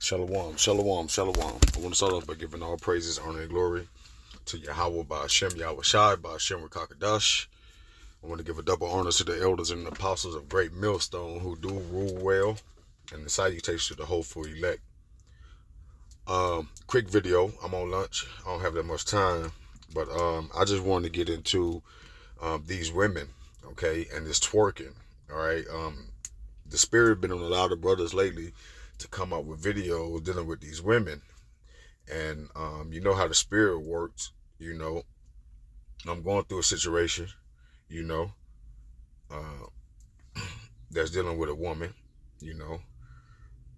Shalom, shalom, shalom. I want to start off by giving all praises, honor, and glory to Yahweh by Hashem, Yahweh Shai, by Hashem Rakakadash. I want to give a double honor to the elders and the apostles of Great Millstone who do rule well, and the salutations to the hopeful elect. Quick video. I'm on lunch. I don't have that much time, but I just wanted to get into these women, okay, and this twerking. All right. The spirit been on a lot of brothers lately to come up with videos dealing with these women, and you know how the spirit works. I'm going through a situation, that's dealing with a woman,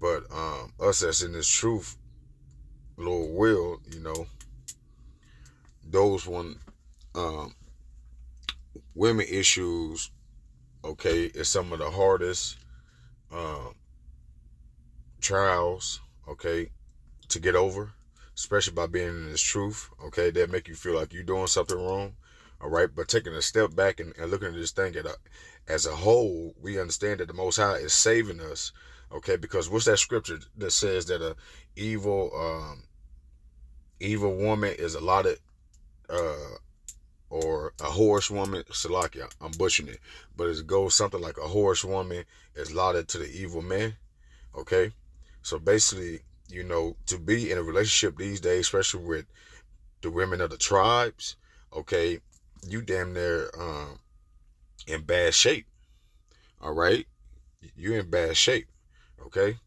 but us that's in this truth, Lord will, those one women issues, okay, is some of the hardest trials, okay, to get over, especially by being in this truth, okay, that make you feel like you're doing something wrong, all right, but taking a step back and looking at this thing as a whole, we understand that the Most High is saving us, okay, because what's that scripture that says that a evil woman is allotted, or a whorish woman, Salakia, I'm butchering it, but it goes something like a whorish woman is allotted to the evil man, okay? So basically, to be in a relationship these days, especially with the women of the tribes, okay, you damn near in bad shape, all right? You're in bad shape, okay?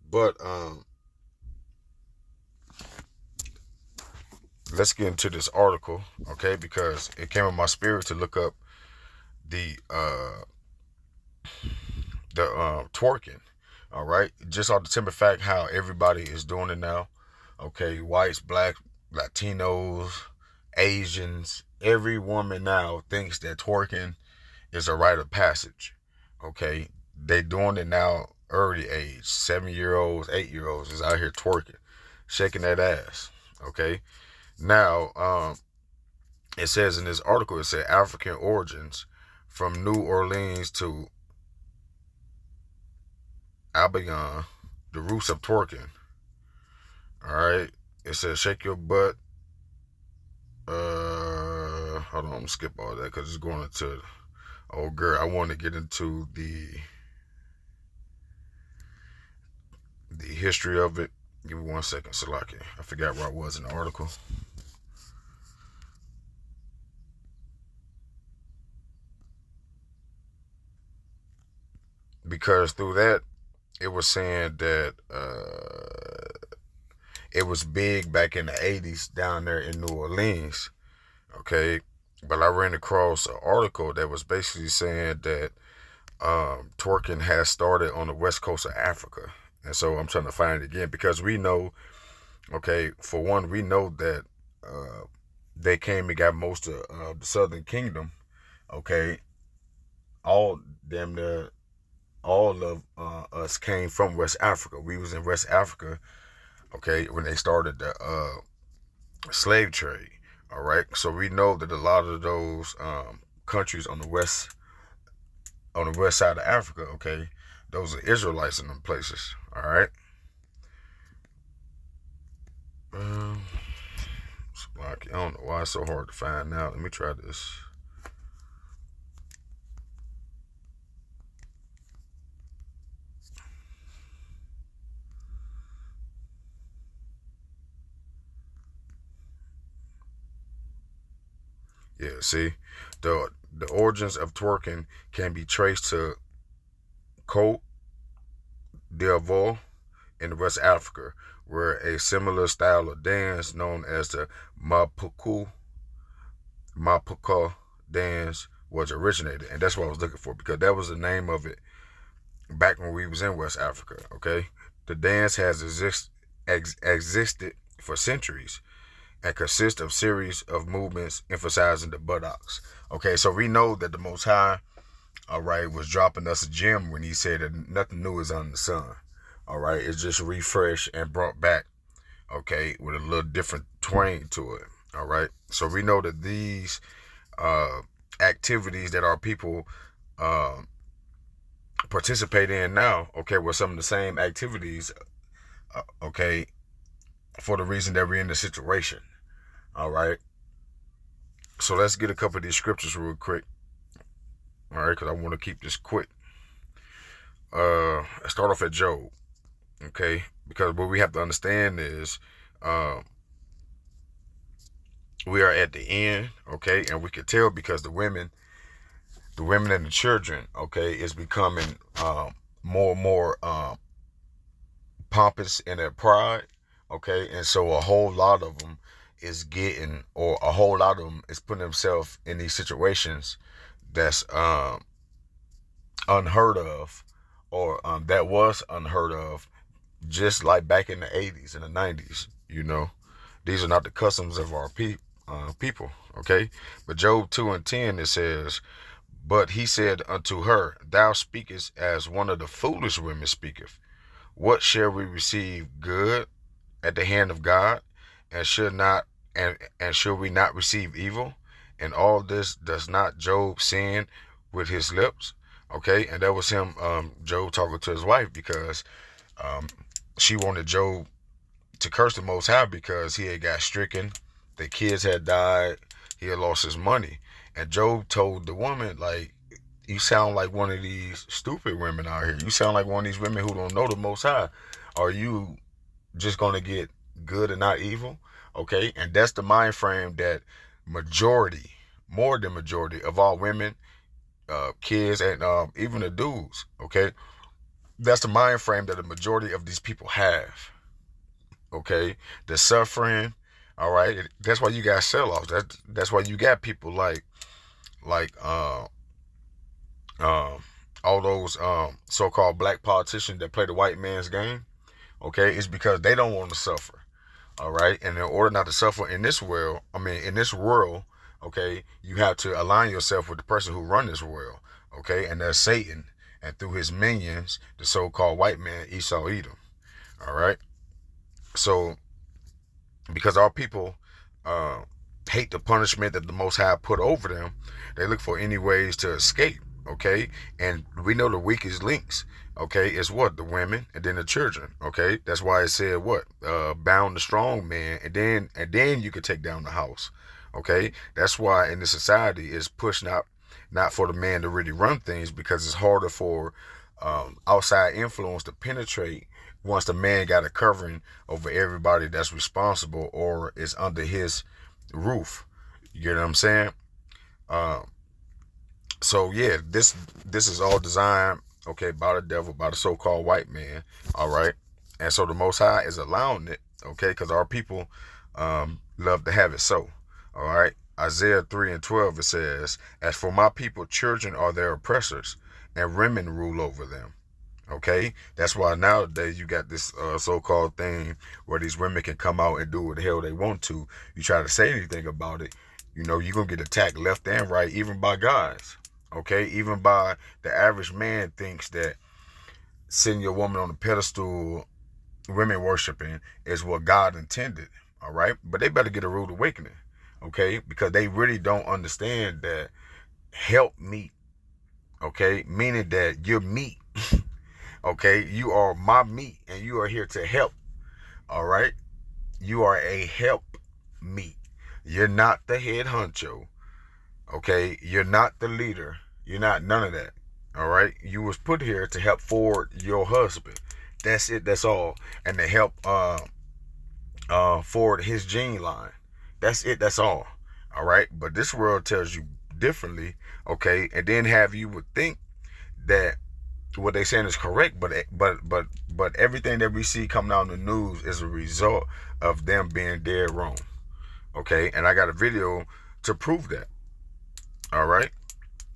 But let's get into this article, okay? Because it came in my spirit to look up the twerking. All right, just off the simple fact how everybody is doing it now. Okay, whites, black, Latinos, Asians, every woman now thinks that twerking is a rite of passage. Okay, they doing it now early age. 7-year-olds, 8-year-olds is out here twerking, shaking that ass. Okay, now it says in this article, it said African origins from New Orleans to Albion, the roots of twerking. All right, it says shake your butt. Hold on, I'm gonna skip all that because it's going into. Oh, girl, I want to get into the history of it. Give me 1 second, Salaki. I forgot where I was in the article. Because through that, it was saying that it was big back in the 80s down there in New Orleans, okay? But I ran across an article that was basically saying that twerking has started on the west coast of Africa. And so I'm trying to find it again because we know, okay, for one, we know that they came and got most of the Southern Kingdom, okay? All of us came from West Africa. We was in West Africa, okay, when they started the slave trade, all right? So we know that a lot of those countries on the west side of Africa, okay, those are Israelites in them places, all right? I don't know why it's so hard to find now. Let me try this. Yeah, see, the origins of twerking can be traced to Côte d'Ivoire in West Africa, where a similar style of dance known as the Mapuka dance was originated. And that's what I was looking for, because that was the name of it back when we was in West Africa, okay? The dance has existed for centuries and consists of series of movements emphasizing the buttocks. Okay, so we know that the Most High, all right, was dropping us a gem when he said that nothing new is under the sun. All right, it's just refreshed and brought back, okay, with a little different twang to it. All right, so we know that these activities that our people participate in now, okay, were some of the same activities okay, for the reason that we're in the situation. All right. So let's get a couple of these scriptures real quick. All right, because I want to keep this quick. Let's start off at Job. Okay, because what we have to understand is, we are at the end. Okay, and we can tell because the women and the children, okay, is becoming more and more pompous in their pride. Okay, and so a whole lot of them is putting themselves in these situations that's unheard of, or that was unheard of, just like back in the 80s and the 90s. These are not the customs of our people. Okay, but Job 2:10, it says, "But he said unto her, Thou speakest as one of the foolish women speaketh. What shall we receive good at the hand of God, and should we not receive evil? And all this does not Job sin with his lips?" Okay, and that was him, Job talking to his wife, because she wanted Job to curse the Most High because he had got stricken, the kids had died, he had lost his money. And Job told the woman, like, you sound like one of these stupid women out here. You sound like one of these women who don't know the Most High. Are you just going to get good and not evil? Okay, and that's the mind frame that more than majority of all women, kids, and even the dudes, okay, that's the mind frame that the majority of these people have. Okay, the suffering. All right, that's why you got sell-offs. That's why you got people like all those so-called black politicians that play the white man's game. Okay, it's because they don't want to suffer. All right, and in order not to suffer in this world, okay, you have to align yourself with the person who runs this world. Okay, and that's Satan, and through his minions, the so-called white man, Esau, Edom. All right, so because our people hate the punishment that the Most High put over them, they look for any ways to escape. Okay, and we know the weakest links, okay, is what? The women, and then the children. Okay, that's why it said what? Bound the strong man, and then you could take down the house. Okay, that's why in the society is pushed not for the man to really run things, because it's harder for outside influence to penetrate once the man got a covering over everybody that's responsible or is under his roof. You get what I'm saying? So yeah, this is all designed, okay, by the devil, by the so-called white man. All right, and so the Most High is allowing it, okay, because our people love to have it so. All right, Isaiah 3:12, it says, "As for my people, children are their oppressors, and women rule over them." Okay, that's why nowadays you got this so-called thing where these women can come out and do what the hell they want to. You try to say anything about it, you're gonna get attacked left and right, even by guys. Okay, even by the average man thinks that sitting your woman on a pedestal, women worshiping, is what God intended. All right, but they better get a rude awakening. Okay, because they really don't understand that help meet. Okay, meaning that you're meat. Okay, you are my meat, and you are here to help. All right, you are a help meet. You're not the head honcho. Okay, you're not the leader. You're not none of that. All right, you was put here to help forward your husband. That's it. That's all, and to help forward his gene line. That's it. That's all. All right, but this world tells you differently. Okay, and then you would think that what they saying is correct, but everything that we see coming out in the news is a result of them being dead wrong. Okay, and I got a video to prove that. All right,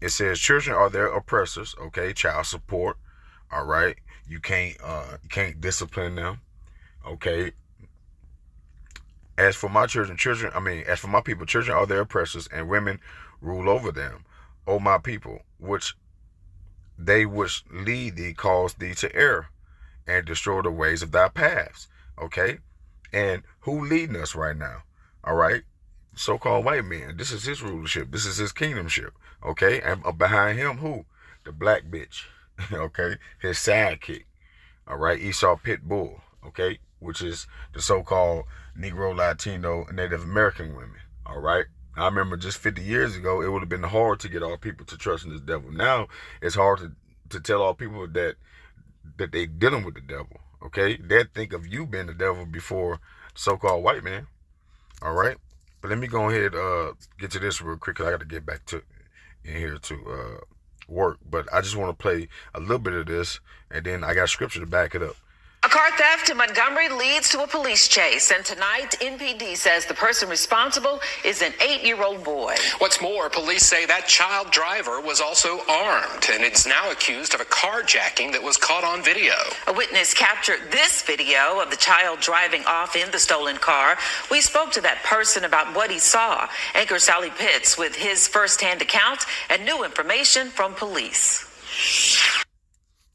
it says children are their oppressors. Okay, child support. All right, you can't discipline them. Okay, as for my people, children are their oppressors, and women rule over them. O my people, which lead thee cause thee to err, and destroy the ways of thy paths. Okay, and who leading us right now? All right, so-called white man. This is his rulership. This is his kingdomship. Okay, and behind him, who? The black bitch. Okay, his sidekick. All right, Esau Pit Bull. okay, which is the so-called Negro, Latino, and Native American women. All right. I remember just 50 years ago, it would have been hard to get all people to trust in this devil. Now it's hard to tell all people that they dealing with the devil. Okay, they think of you being the devil before so-called white man. All right, but let me go ahead get to this real quick, 'cause I got to get back to in here to work. But I just want to play a little bit of this, and then I got scripture to back it up. A car theft in Montgomery leads to a police chase, and tonight NPD says the person responsible is an 8-year-old boy. What's more, police say that child driver was also armed and is now accused of a carjacking that was caught on video. A witness captured this video of the child driving off in the stolen car. We spoke to that person about what he saw. Anchor Sally Pitts with his firsthand account and new information from police.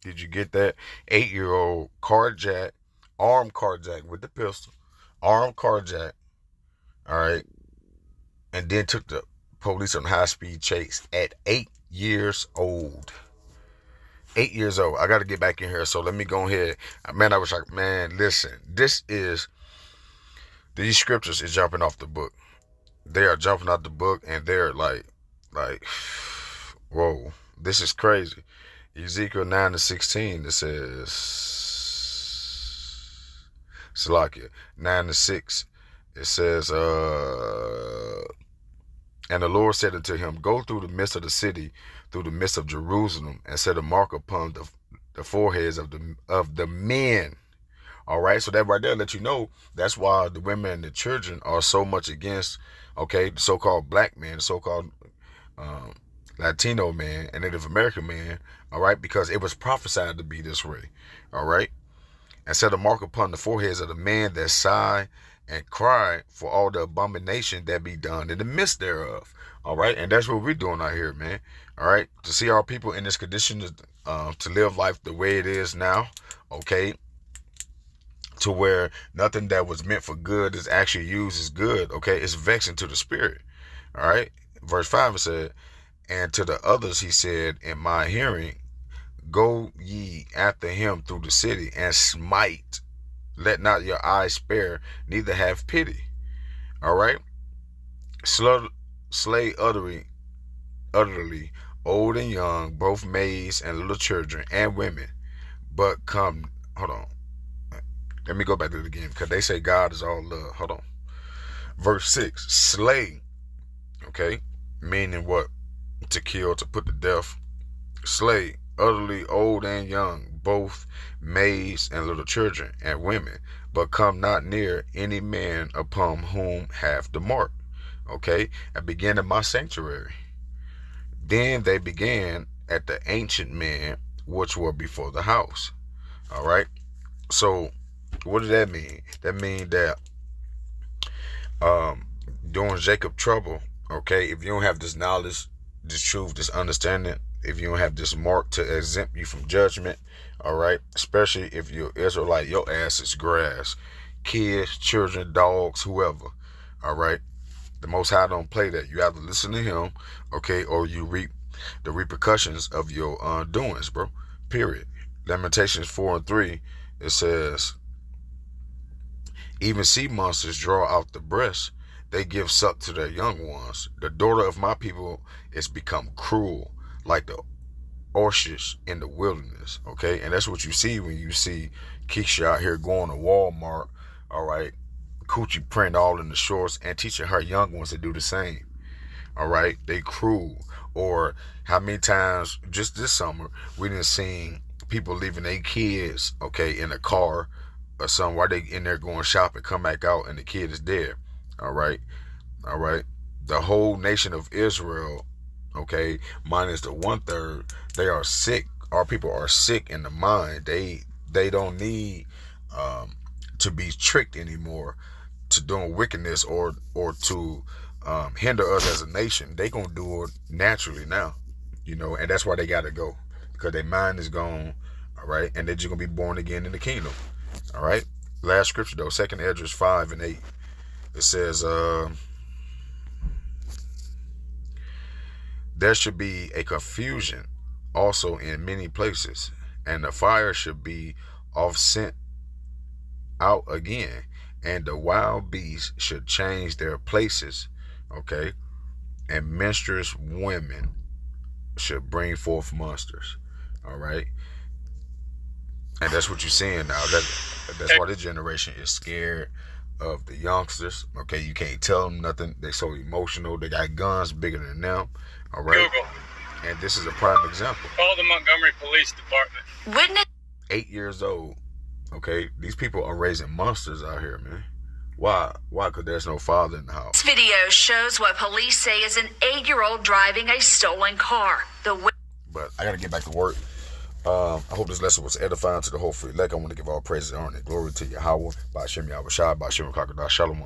Did you get that? 8-year-old carjack, armed carjack with the pistol, armed carjack, all right, and then took the police on high-speed chase at 8 years old. 8 years old. I got to get back in here, so let me go ahead. Man, I was like, man, listen, these scriptures is jumping off the book. They are jumping out the book, and they're like, whoa, this is crazy. Ezekiel 9:16, it says, Salakia 9:6, it says, and the Lord said unto him, go through the midst of the city, through the midst of Jerusalem, and set a mark upon the foreheads of the men. All right, so that right there let you know that's why the women and the children are so much against, okay, the so-called black men, the so-called Latino man and Native American man, all right, because it was prophesied to be this way, all right, and set a mark upon the foreheads of the men that sigh and cry for all the abomination that be done in the midst thereof, all right, and that's what we're doing out here, man, all right, to see our people in this condition to live life the way it is now, okay, to where nothing that was meant for good is actually used as good, okay, it's vexing to the spirit, all right, verse 5 it said, and to the others he said in my hearing, go ye after him through the city and smite. Let not your eyes spare, neither have pity. All right. Slay utterly, old and young, both maids and little children and women. But come, hold on. Let me go back to it again, because they say God is all love. Hold on. Verse 6, slay. Okay. Meaning what? To kill, to put to death. Slay, utterly old and young, both maids and little children and women, but come not near any man upon whom hath the mark. Okay, and begin in my sanctuary. Then they began at the ancient men which were before the house. All right, so what does that mean? That means that during Jacob trouble, okay, if you don't have this knowledge, this truth, this understanding, if you don't have this mark to exempt you from judgment, all right, especially if you're Israelite, your ass is grass, kids, children, dogs, whoever, all right, the Most High don't play that. You have to listen to him, okay, or you reap the repercussions of your doings, bro, period. Lamentations 4:3, it says, even sea monsters draw out the breast, they give suck to their young ones. The daughter of my people is become cruel, like the ostrich in the wilderness, okay? And that's what you see when you see Keisha out here going to Walmart, all right, coochie print all in the shorts and teaching her young ones to do the same, all right? They cruel. Or how many times, just this summer, we done seen people leaving their kids, okay, in a car or something while they in there going shopping, come back out and the kid is dead. All right. The whole nation of Israel, okay, minus the 1/3, they are sick. Our people are sick in the mind. They don't need to be tricked anymore to doing wickedness or to hinder us as a nation. They gonna do it naturally now, and that's why they gotta go, because their mind is gone. All right, and they're just gonna be born again in the kingdom. All right. Last scripture though, 2 Esdras 5:8. It says, there should be a confusion also in many places, and the fire should be oft sent out again, and the wild beasts should change their places, okay? And menstruous women should bring forth monsters, all right? And that's what you're seeing now. That's why this generation is scared of the youngsters, okay? You can't tell them nothing. They're so emotional. They got guns bigger than them, all right? Google. And this is a prime example. Call the Montgomery Police Department. Witness 8 years old, okay? These people are raising monsters out here, man. Why? Why? Because there's no father in the house. This video shows what police say is an 8-year-old driving a stolen car. But I got to get back to work. I hope this lesson was edifying to the whole free elect. I want to give all praises, honor, and glory to Yahweh, by Hashem Yahweh Shai, by Hashem Kakada Shalom.